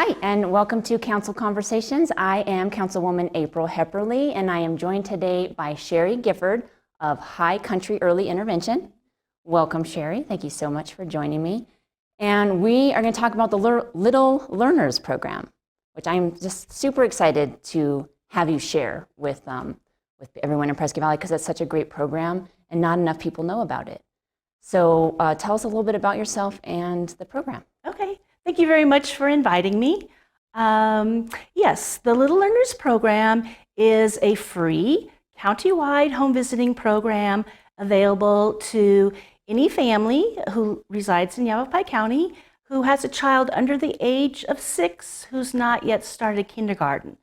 Hi, and welcome to Council Conversations. I am Councilwoman April Hepperly, and I am joined today by Sherry Gifford of High Country Early Intervention. Welcome, Sherry. Thank you so much for joining me. And we are going to talk about the Little Learners Program, which I'm just super excited to have you share with everyone in Prescott Valley because it's such a great program and not enough people know about it. So tell us a little bit about yourself and the program. Okay. Thank you very much for inviting me. Yes, the Little Learners Program is a free county-wide home visiting program available to any family who resides in Yavapai County who has a child under the age of 6 who's not yet started kindergarten.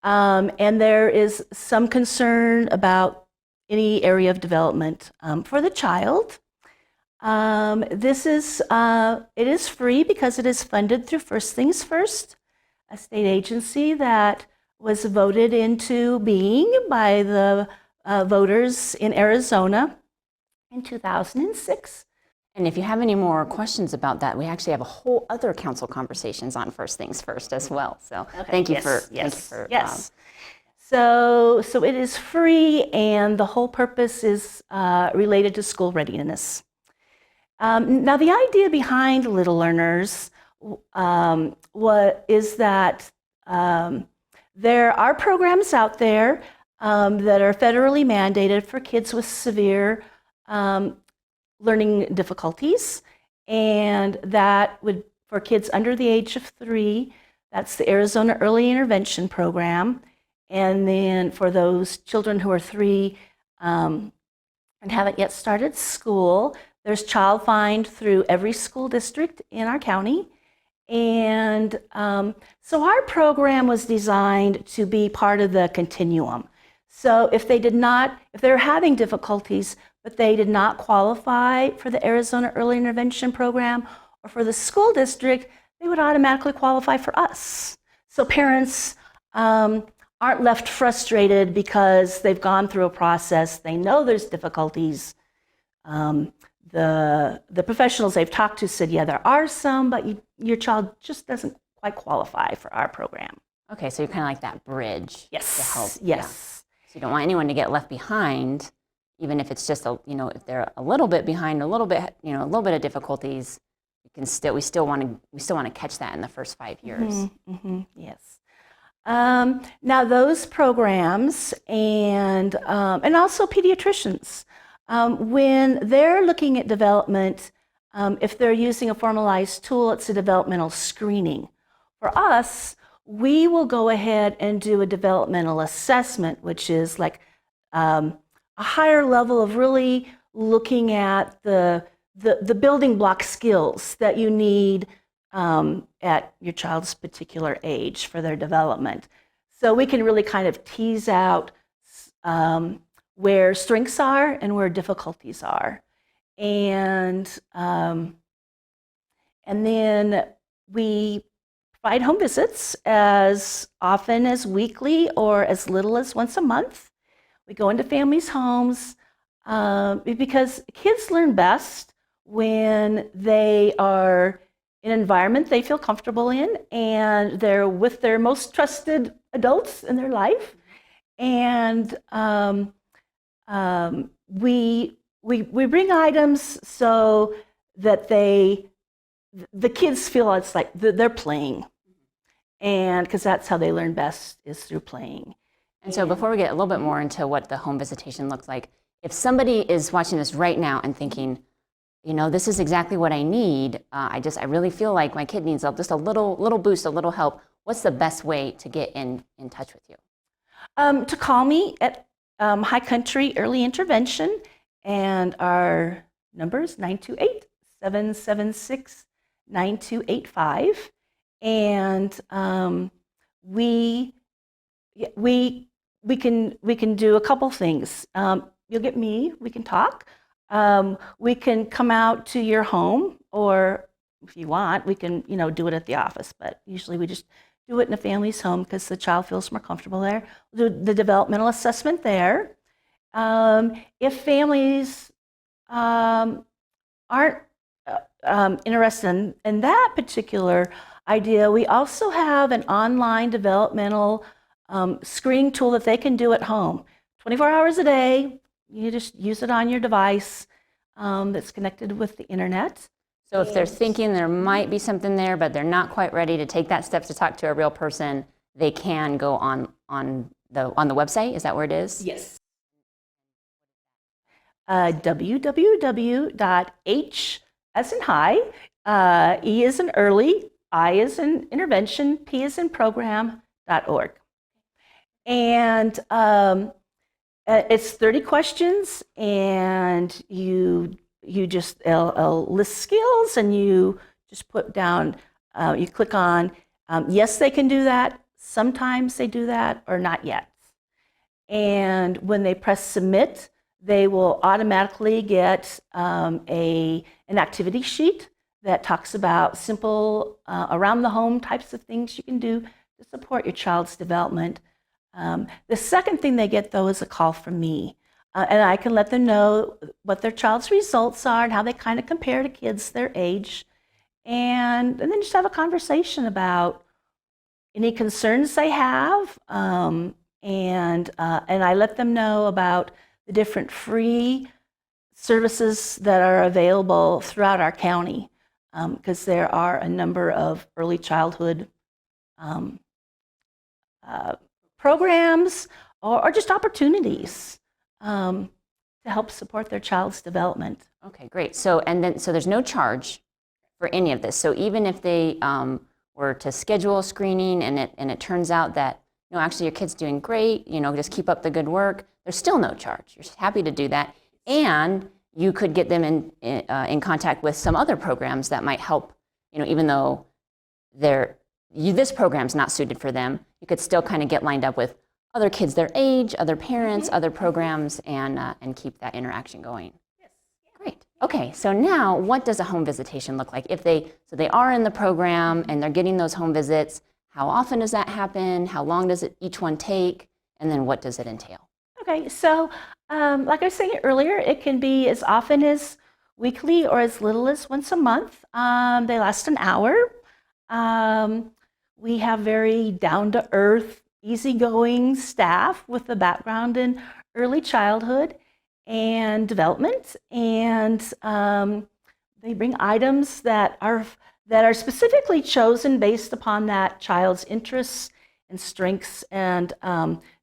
And there is some concern about any area of development for the child. It is free because it is funded through First Things First, a state agency that was voted into being by the voters in Arizona in 2006. And if you have any more questions about that, we actually have a whole other council conversations on First Things First as well. So Okay. thank you Yes. for So it is free, and the whole purpose is related to school readiness. Now, the idea behind Little Learners is that there are programs out there that are federally mandated for kids with severe learning difficulties, and that would, for kids under the age of 3, that's the Arizona Early Intervention Program, and then for those children who are 3 and haven't yet started school, there's Child Find through every school district in our county. And so our program was designed to be part of the continuum. So if they're having difficulties, but they did not qualify for the Arizona Early Intervention Program or for the school district, they would automatically qualify for us. So parents aren't left frustrated because they've gone through a process. They know there's difficulties. The professionals they've talked to said, yeah, there are some, but your child just doesn't quite qualify for our program. Okay, so you're kind of like that bridge to help. Yes. Yeah. So you don't want anyone to get left behind, even if it's just if they're a little bit behind, a little bit of difficulties. We still want to catch that in the first 5 years. Yes. Now those programs and also pediatricians. When they're looking at development, if they're using a formalized tool, it's a developmental screening. For us, we will go ahead and do a developmental assessment, which is like a higher level of really looking at the building block skills that you need at your child's particular age for their development. So we can really kind of tease out where strengths are and where difficulties are. And then we provide home visits as often as weekly or as little as once a month. We go into families' homes because kids learn best when they are in an environment they feel comfortable in and they're with their most trusted adults in their life. And we bring items so that the kids feel it's like they're playing, and because that's how they learn best is through playing. And so before we get a little bit more into what the home visitation looks like, if somebody is watching this right now and thinking, this is exactly what I need, I really feel like my kid needs just a little boost, a little help, what's the best way to get in touch with you? To call me at High Country Early Intervention, and our number is 928-776-9285. And we can do a couple things. You'll get me. We can talk. We can come out to your home, or if you want, we can do it at the office. But usually we just do it in a family's home because the child feels more comfortable there. We'll do the developmental assessment there. If families aren't interested in that particular idea. We also have an online developmental screening tool that they can do at home. 24 hours a day, you just use it on your device that's connected with the internet. So if they're thinking there might be something there, but they're not quite ready to take that step to talk to a real person, they can go on the website. Is that where it is? Yes. www.h as in high, E as in early, I as in intervention, P as in program.org. And it's 30 questions, and you just list skills, and you just put down, you click on, yes, they can do that, sometimes they do that, or not yet. And when they press submit, they will automatically get an activity sheet that talks about simple around the home types of things you can do to support your child's development. The second thing they get, though, is a call from me. And I can let them know what their child's results are and how they kind of compare to kids their age. And then just have a conversation about any concerns they have. And I let them know about the different free services that are available throughout our county, because there are a number of early childhood programs or just opportunities to help support their child's development. Okay, great. So there's no charge for any of this. So even if they were to schedule a screening and it turns out that, no, actually your kid's doing great, just keep up the good work, there's still no charge. You're happy to do that. And you could get them in contact with some other programs that might help, even though this program's not suited for them, you could still kind of get lined up with other kids their age, other parents, other programs, and keep that interaction going. Yes. Great. Okay, so now what does a home visitation look like? So they are in the program and they're getting those home visits. How often does that happen? How long does each one take? And then what does it entail? Okay, so like I was saying earlier, it can be as often as weekly or as little as once a month. They last an hour. We have very down-to-earth, easygoing staff with a background in early childhood and development, and they bring items that are specifically chosen based upon that child's interests and strengths and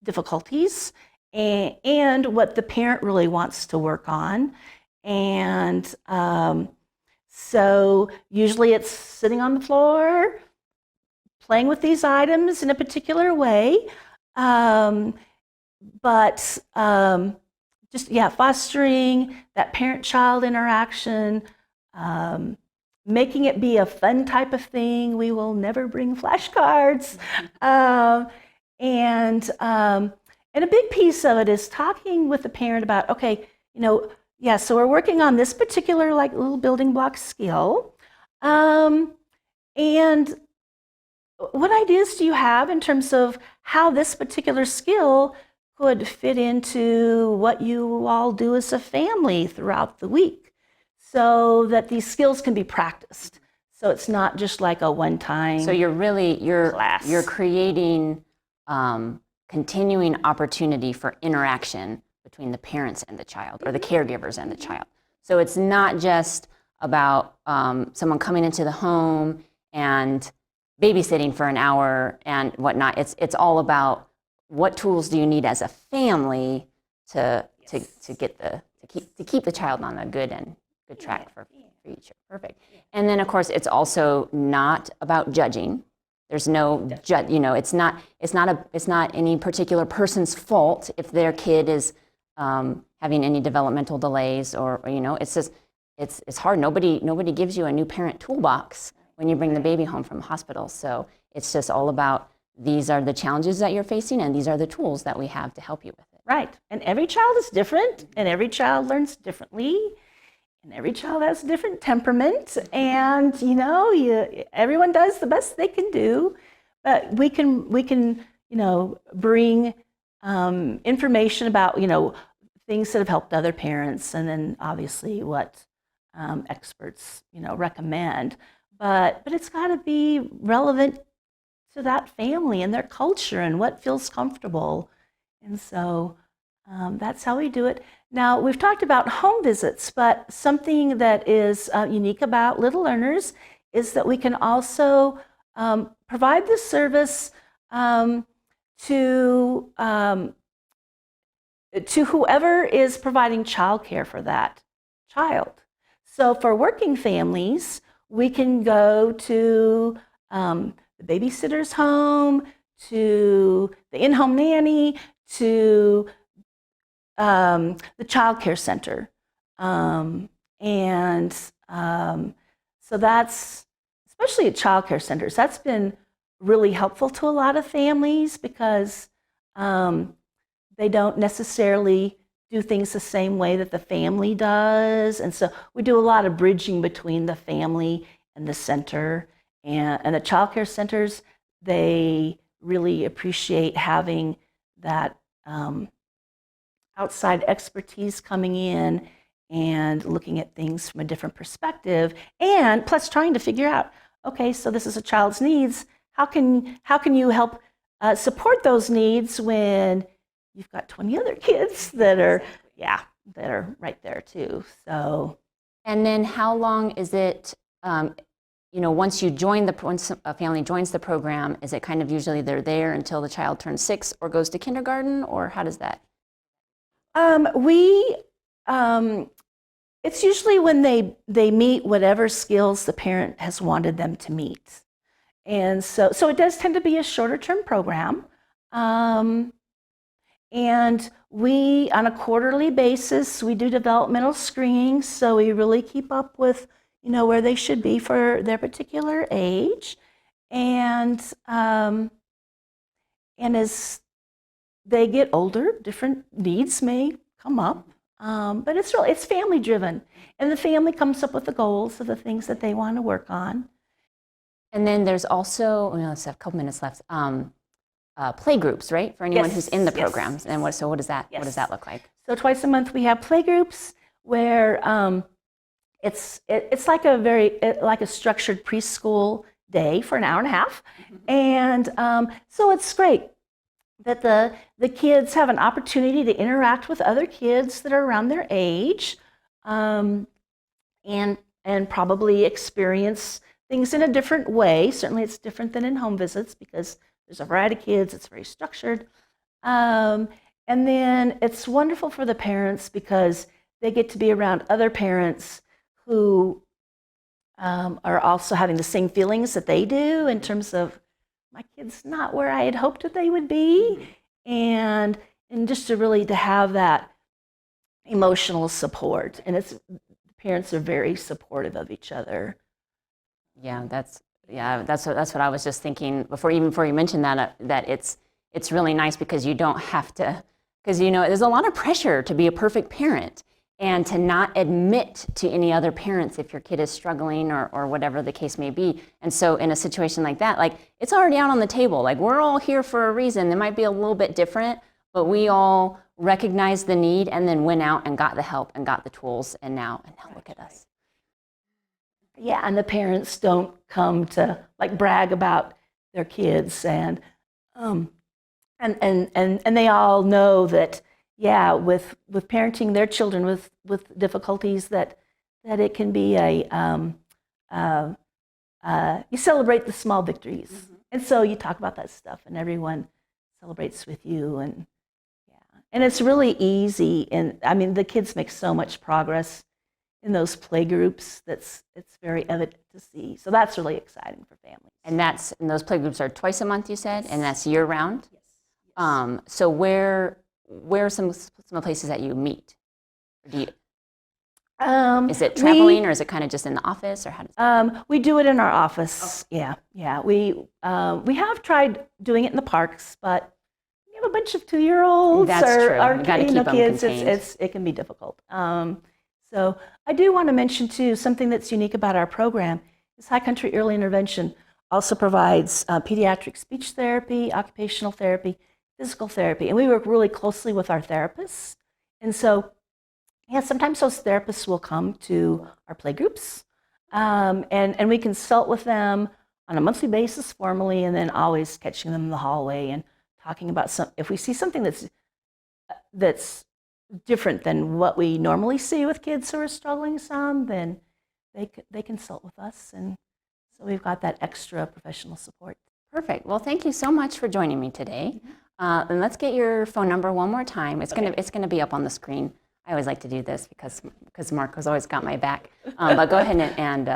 difficulties, and what the parent really wants to work on. And so usually it's sitting on the floor, playing with these items in a particular way, but fostering that parent-child interaction, making it be a fun type of thing. We will never bring flashcards. And a big piece of it is talking with the parent about, okay, so we're working on this particular little building block skill. And what ideas do you have in terms of how this particular skill could fit into what you all do as a family throughout the week, so that these skills can be practiced? So it's not just like a one-time. So you're creating continuing opportunity for interaction between the parents and the child, or the caregivers and the child. So it's not just about someone coming into the home and babysitting for an hour and whatnot. It's all about what tools do you need as a family to keep the child on a good track for future. Perfect. And then of course it's also not about judging. There's no it's not any particular person's fault if their kid is having any developmental delays, or it's just it's hard. Nobody gives you a new parent toolbox when you bring the baby home from the hospital. So it's just all about, these are the challenges that you're facing, and these are the tools that we have to help you with it. Right. And every child is different, and every child learns differently, and every child has a different temperament, and everyone does the best they can do. But we can bring information about things that have helped other parents, and then obviously what experts recommend. but it's got to be relevant to that family and their culture and what feels comfortable. And so that's how we do it. Now, we've talked about home visits, but something that is unique about Little Learners is that we can also provide this service to whoever is providing childcare for that child. So for working families, we can go to the babysitter's home, to the in-home nanny, to the child care center. So that's, especially at child care centers, that's been really helpful to a lot of families because they don't necessarily do things the same way that the family does. And so we do a lot of bridging between the family and the center. And the child care centers, they really appreciate having that outside expertise coming in and looking at things from a different perspective, and plus trying to figure out, okay, so this is a child's needs. How can you help support those needs when you've got 20 other kids that are right there too? So, and then how long is it? Once a family joins the program, is it kind of usually they're there until the child turns 6 or goes to kindergarten, or how does that? It's usually when they meet whatever skills the parent has wanted them to meet. And so it does tend to be a shorter term program. And we, on a quarterly basis, we do developmental screenings, so we really keep up with, where they should be for their particular age. And as they get older, different needs may come up. But it's family driven, and the family comes up with the goals of the things that they want to work on. And then there's also, let's have a couple minutes left. Play groups, right, for anyone who's in the programs. And what does that look like? So twice a month we have play groups where it's like a structured preschool day for an hour and a half, and so it's great that the kids have an opportunity to interact with other kids that are around their age, and probably experience things in a different way. Certainly it's different than in home visits because there's a variety of kids, it's very structured. And then it's wonderful for the parents because they get to be around other parents who are also having the same feelings that they do in terms of, my kid's not where I had hoped that they would be, and just to have that emotional support. And parents are very supportive of each other. Yeah, that's what I was just thinking before you mentioned that it's really nice because you don't have to, because there's a lot of pressure to be a perfect parent and to not admit to any other parents if your kid is struggling or whatever the case may be. And so in a situation like that, it's already out on the table. We're all here for a reason. It might be a little bit different, but we all recognized the need and then went out and got the help and got the tools, and now look at us. Yeah, and the parents don't come to brag about their kids, and they all know that, yeah, with parenting their children with difficulties, that it can be you celebrate the small victories, and so you talk about that stuff, and everyone celebrates with you, and it's really easy. And I mean, the kids make so much progress in those play groups. It's very evident to see. So that's really exciting for families. And those play groups are twice a month, you said, and that's year round. Yes. So where are some of the places that you meet? Or do you? Is it traveling, or is it kind of just in the office, or how does? We do it in our office. Oh. Yeah. We have tried doing it in the parks, but we have a bunch of 2-year-olds. That's true. You got to keep them kids. contained. It can be difficult. So I do want to mention too, something that's unique about our program is High Country Early Intervention also provides pediatric speech therapy, occupational therapy, physical therapy, and we work really closely with our therapists. And so, yeah, sometimes those therapists will come to our play groups, And we consult with them on a monthly basis formally, and then always catching them in the hallway and talking about if we see something that's different than what we normally see with kids who are struggling some, then they consult with us, and so we've got that extra professional support. Perfect. Well, thank you so much for joining me today. And let's get your phone number one more time. It's gonna be up on the screen. I always like to do this because Mark has always got my back. But go ahead and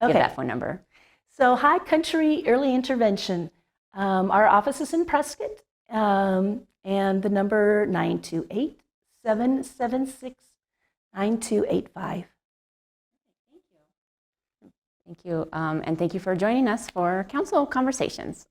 give that phone number. So High Country Early Intervention. Our office is in Prescott, and the number 928-776-9285. Thank you, and thank you for joining us for Council Conversations.